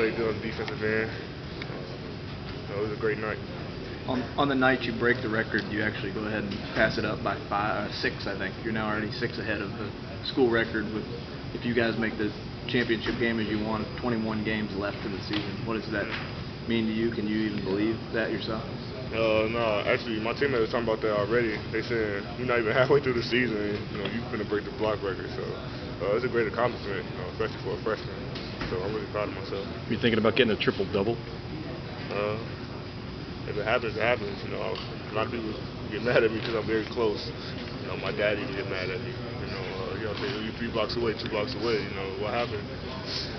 played good on the defensive end. It was a great night. On the night you break the record, you actually go ahead and pass it up by 6, I think. You're now already 6 ahead of the school record. If you guys make the championship game as you want, 21 games left in the season. What does that mean to you? Can you even believe that yourself? No, actually, my teammates were talking about that already. They said you're not even halfway through the season, and you're going to break the block record. So it's a great accomplishment, especially for a freshman. So I'm really proud of myself. You thinking about getting a triple-double? If it happens, it happens. A lot of people get mad at me because I'm very close. My dad even get mad at me. He'll say, "You're 3 blocks away, 2 blocks away." What happened?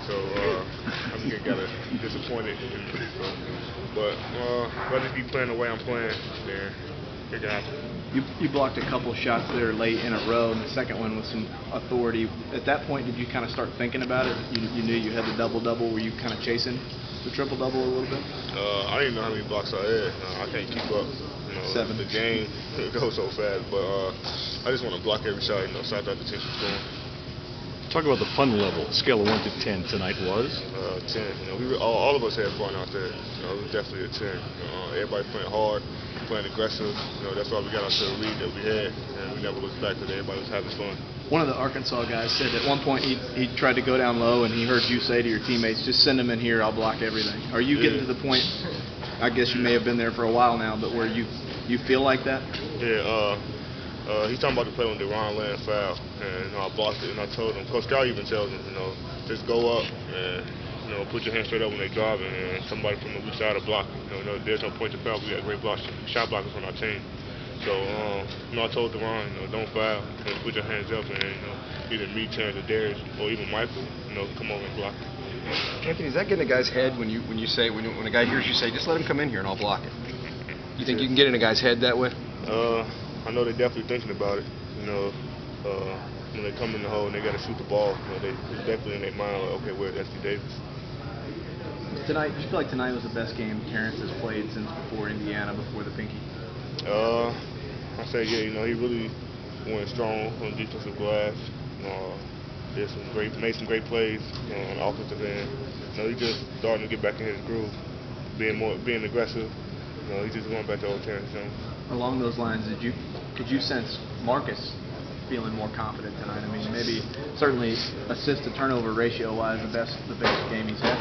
So I'm getting kind of disappointed. But if I just keep playing the way I'm playing, then it can happen. You blocked a couple shots there late in a row, and the second one with some authority. At that point, did you kind of start thinking about it? You knew you had the double-double. Were you kind of chasing the triple-double a little bit? I didn't know how many blocks I had. I can't keep up. 7. The game goes so fast, but I just want to block every shot. Shots out the 10 from scoring. Talk about the fun level. Scale of 1 to 10 tonight was 10. All of us had fun out there. It was definitely a 10. Everybody playing hard, playing aggressive. That's why we got out to the lead that we had, and we never looked back because everybody was having fun. One of the Arkansas guys said at one point he tried to go down low, and he heard you say to your teammates, "Just send them in here. I'll block everything." Are you getting to the point? I guess you may have been there for a while now, but where you feel like that? Yeah. He's talking about the play when DeRon land foul, and I blocked it, and I told him. Coach Scout even tells him, just go up and put your hands straight up when they driving, and somebody from the weak side will block it. There's no point to foul. We got great shot blockers on our team. So I told DeRon, don't foul, put your hands up, and either me, Terrence, or Darius, or even Michael, come over and block it. Anthony, is that getting a guy's head when a guy hears you say, just let him come in here and I'll block it? You think you can get in a guy's head that way? I know they're definitely thinking about it. When they come in the hole and they got to shoot the ball, it's definitely in their mind, like, okay, where's S.D. Davis? Tonight, do you feel like tonight was the best game Terrence has played since before Indiana, before the Pinky? I say, yeah, he really went strong on the defensive glass. Made some great plays on the offensive end. He's just starting to get back in his groove, being aggressive. He's just going back to old Terrence Jones. Along those lines, could you sense Marcus feeling more confident tonight? I mean, maybe certainly assist to turnover ratio wise, the best game he's had.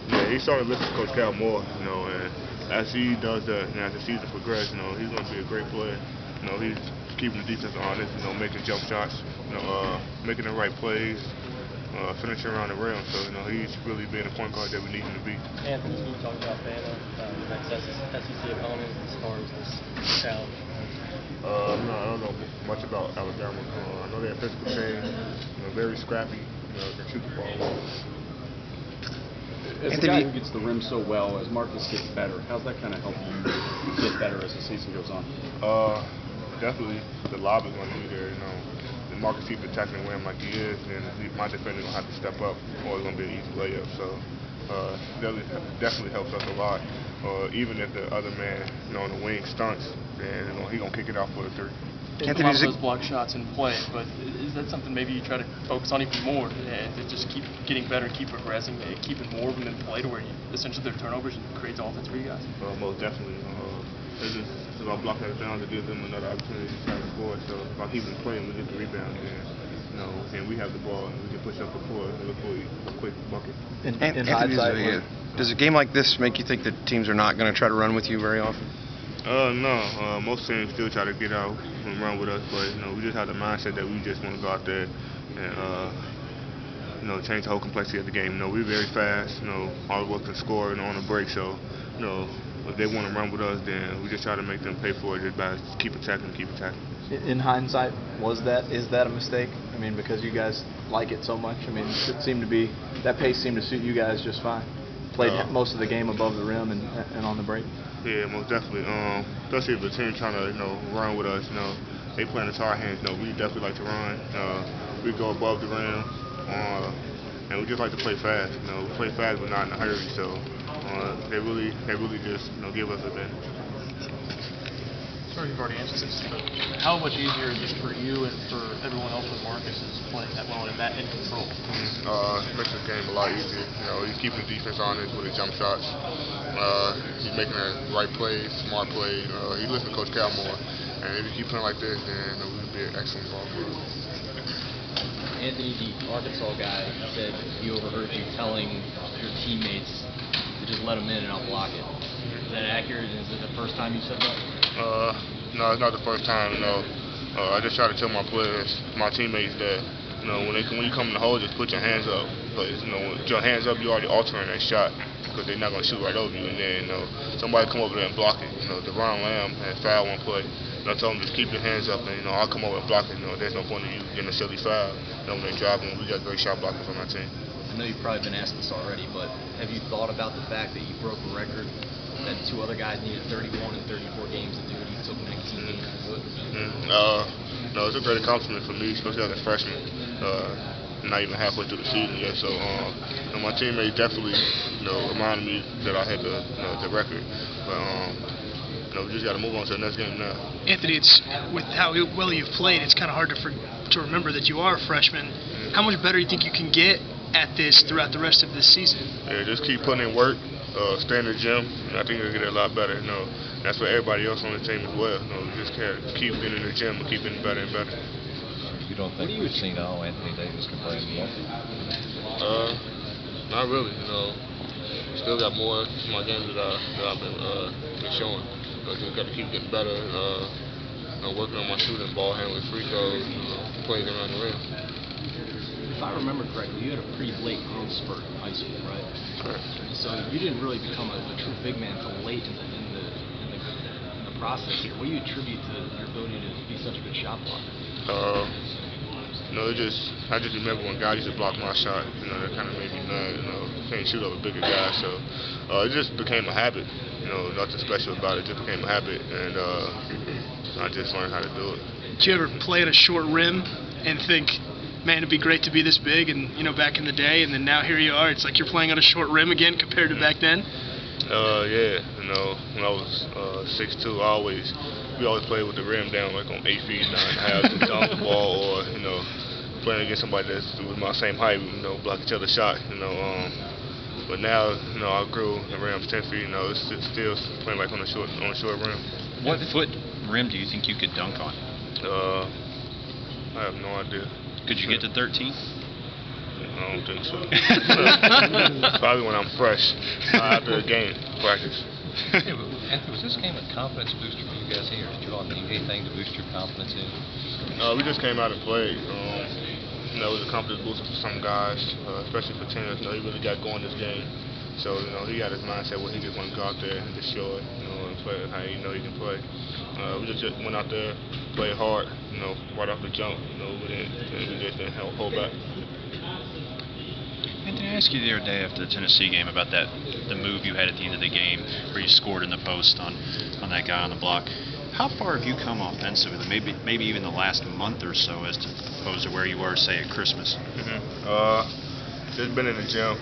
Yeah, he started listening to Coach Cal more, and as he does that, and as the season progresses, he's going to be a great player. He's keeping the defense honest, making jump shots, making the right plays, finishing around the rim. So, he's really being the point guard that we need him to be. Anthony, you talked about Bama, next SEC opponent, as far as this challenge. I don't know much about Alabama. I know they're a physical team, very scrappy, can shoot the ball well. As a guy who gets the rim so well, as Marcus gets better, how's that kind of help you get better as the season goes on? Definitely the lob is going to be there. If Marcus keeps attacking the rim like he is, then my defender going to have to step up, or it's going to be an easy layup. So definitely helps us a lot. Even if the other man on the wing stunts, then he's going to kick it out for the 3. Anthony, a lot of those block shots in play, but is that something maybe you try to focus on even more, to just keep getting better, keep progressing, keeping more of them in play to where essentially their turnovers and creates offense for you guys? Most definitely. It's just about blocking it down to give them another opportunity to try to score. So if I keep them playing, we get the rebound, and we have the ball, and we can push up the court and look for a quick bucket. Anthony, does a game like this make you think that teams are not going to try to run with you very often? No. Most teams still try to get out and run with us, but we just have the mindset that we just want to go out there and change the whole complexity of the game. We're very fast. All of us can score on the break. So if they want to run with us, then we just try to make them pay for it just by keep attacking. In hindsight, is that a mistake? I mean, because you guys like it so much. I mean, that pace seemed to suit you guys just fine. Played most of the game above the rim and on the break. Yeah, most definitely. Especially if the team trying to run with us. They playing into our hands. We definitely like to run. We go above the rim, and we just like to play fast. We play fast but not in a hurry. So they really just give us advantage. sorry if you've already answered this, but how much easier is this for you and for everyone else when Marcus is playing that well and that in control? It makes the game a lot easier. He's keeping the defense honest with his jump shots. He's making the right plays, smart plays. He listens to Coach Cal more. And if you keep playing like this, then we'll be an excellent ball player. Anthony, the Arkansas guy, said he overheard you telling your teammates to just let him in and I'll block it. Is that accurate? Is it the first time you said that? No, it's not the first time. I just try to tell my players, my teammates that when you come in the hole, just put your hands up. Because with your hands up, you're already altering that shot because they're not going to shoot right over you. And then somebody come over there and block it. Deron Lamb had fouled one play. I told him just keep your hands up and I'll come over and block it. There's no point in you getting a silly foul. When they're driving, we got great shot blockers on our team. I know you've probably been asked this already, but have you thought about the fact that you broke a record that two other guys needed 31 and 34 games to do it? You took 19 games to do it. No, it's a great accomplishment for me, especially as a freshman. Not even halfway through the season yet, so my teammates definitely reminded me that I had the record. But we just got to move on to the next game now. Anthony, it's with how well you've played, it's kind of hard to remember that you are a freshman. How much better do you think you can get at this throughout the rest of this season? Yeah, just keep putting in work, stay in the gym, and I think it'll get a lot better. That's for everybody else on the team as well. Just keep getting in the gym and keep getting better and better. You don't think we've seen all Anthony Davis can play in the league? Not really. Still got more my games that I've been showing. Just got to keep getting better. Working on my shooting, ball handling, free throws, plays around the rim. If I remember correctly, you had a pretty late growth spurt in high school, right? Right. So you didn't really become a true big man until late in the process here. What do you attribute to your ability to be such a good shot blocker? I just remember when guys used to block my shot. That kind of made me mad. Can't shoot over bigger guys, so it just became a habit. Nothing special about it. It just became a habit, and I just learned how to do it. Did you ever play at a short rim and think, man, it'd be great to be this big, and back in the day, and then now here you are. It's like you're playing on a short rim again compared to back then. Yeah. When I was 6'2", we always played with the rim down like on 8 feet, 9.5 to dunk the ball, or playing against somebody that's with my same height, block each other's shot. But now, I grew, the rim's 10 feet. It's still playing like on a short rim. What foot rim do you think you could dunk on? I have no idea. Could you get to 13? I don't think so. Probably when I'm fresh, after a game practice. Anthony, was this game a confidence booster for you guys here? Did you all need anything to boost your confidence in? We just came out and played. It was a confidence booster for some guys, especially for Tennis. He really got going this game. So, he got his mindset where he just want to go out there and just show it, and play how he can play. We just went out there, played hard, right off the jump, we just didn't hold back. Anthony, I asked you the other day after the Tennessee game about the move you had at the end of the game where you scored in the post on that guy on the block. How far have you come offensively, maybe even the last month or so, as opposed to where you were, say, at Christmas? Just been in the gym,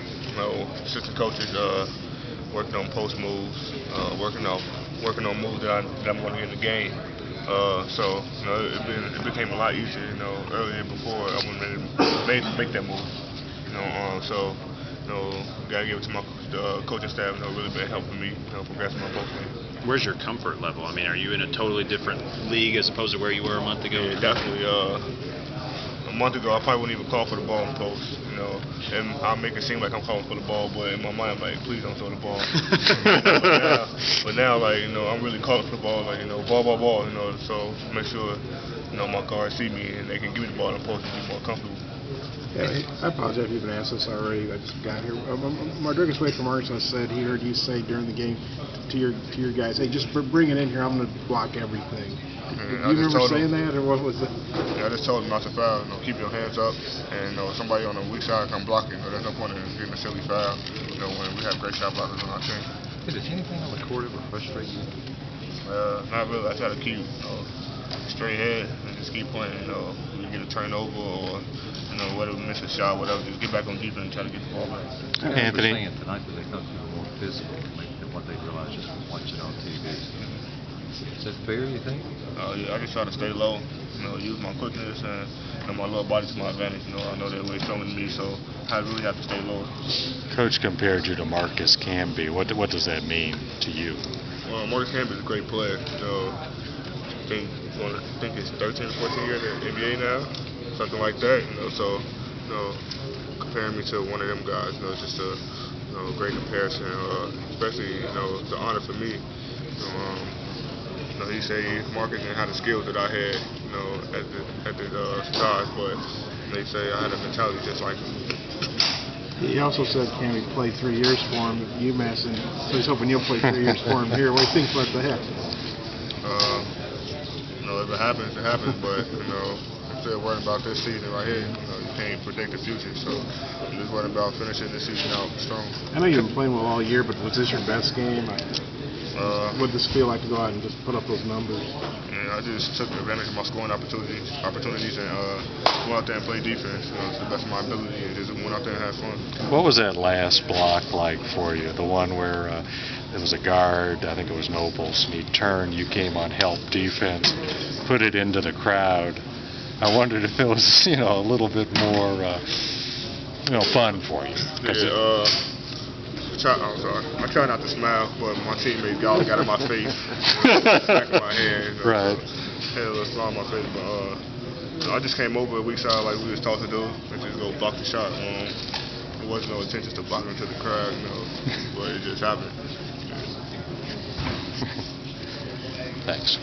assistant coaches, working on post moves, working on moves that I'm going to get in the game. So it became a lot easier. Earlier before I wasn't ready to make that move. So gotta give it to my coaching staff. Really been helping me progress my post game. Where's your comfort level? I mean, are you in a totally different league as opposed to where you were a month ago? Yeah, definitely. A month ago, I probably wouldn't even call for the ball in post. And I'll make it seem like I'm calling for the ball, but in my mind, I'm like, please don't throw the ball. but now, I'm really calling for the ball, ball. So make sure, my guards see me and they can give me the ball in post and be more comfortable. Yeah, I apologize if you've been asked this already. I just got here. Marcus Wade from Arkansas said he heard you say during the game to your guys, "Hey, just bring it in here. I'm going to block everything." Do you remember saying that, or what was it? Yeah, I just told him not to foul. Keep your hands up, and somebody on the weak side come blocking. There's no point in getting a silly foul. When we have great shot blockers on our team. Is there anything on the court that would frustrate you? Not really. I try to keep straight head and just keep playing. When you get a turnover or whether we miss a shot, whatever, just get back on defense and try to get the ball back. Anthony, saying tonight that they thought you were more physical than what they realized just from watching on TV. Is that fair, you think? Yeah, I just try to stay low, use my quickness and my lower body to my advantage. I know they're really stronger than me, so I really have to stay low. Coach compared you to Marcus Camby. What does that mean to you? Well, Marcus Camby is a great player. I think he's 13 or 14 years in the NBA now, something like that. So comparing me to one of them guys, it's just a great comparison. Especially the honor for me. He said Marcus didn't have the skills that I had, at the size, but they say I had a mentality just like him. He also said Camby played 3 years for him at UMass, and so he's hoping you'll play 3 years for him here. What do you think about that? If it happens, it happens. But I'm still worrying about this season right here. You can't predict the future, so I'm just worrying about finishing this season out strong. I know you've been playing well all year, but was this your best game? What does this feel like to go out and just put up those numbers? Yeah, I just took advantage of my scoring opportunities, and went out there and played defense to the best of my ability, and just went out there and had fun. What was that last block like for you? The one where there was a guard, I think it was Nobles, and he turned, you came on help defense, put it into the crowd. I wondered if it was, a little bit more, fun for you. Yeah, I'm sorry. I try not to smile, but my teammates got in my face, back of my head. Right. Had a little smile on my face, but I just came over weak side like we was taught to do, and just go block the shot. There wasn't no intention to block into the crowd, but it just happened. Thanks.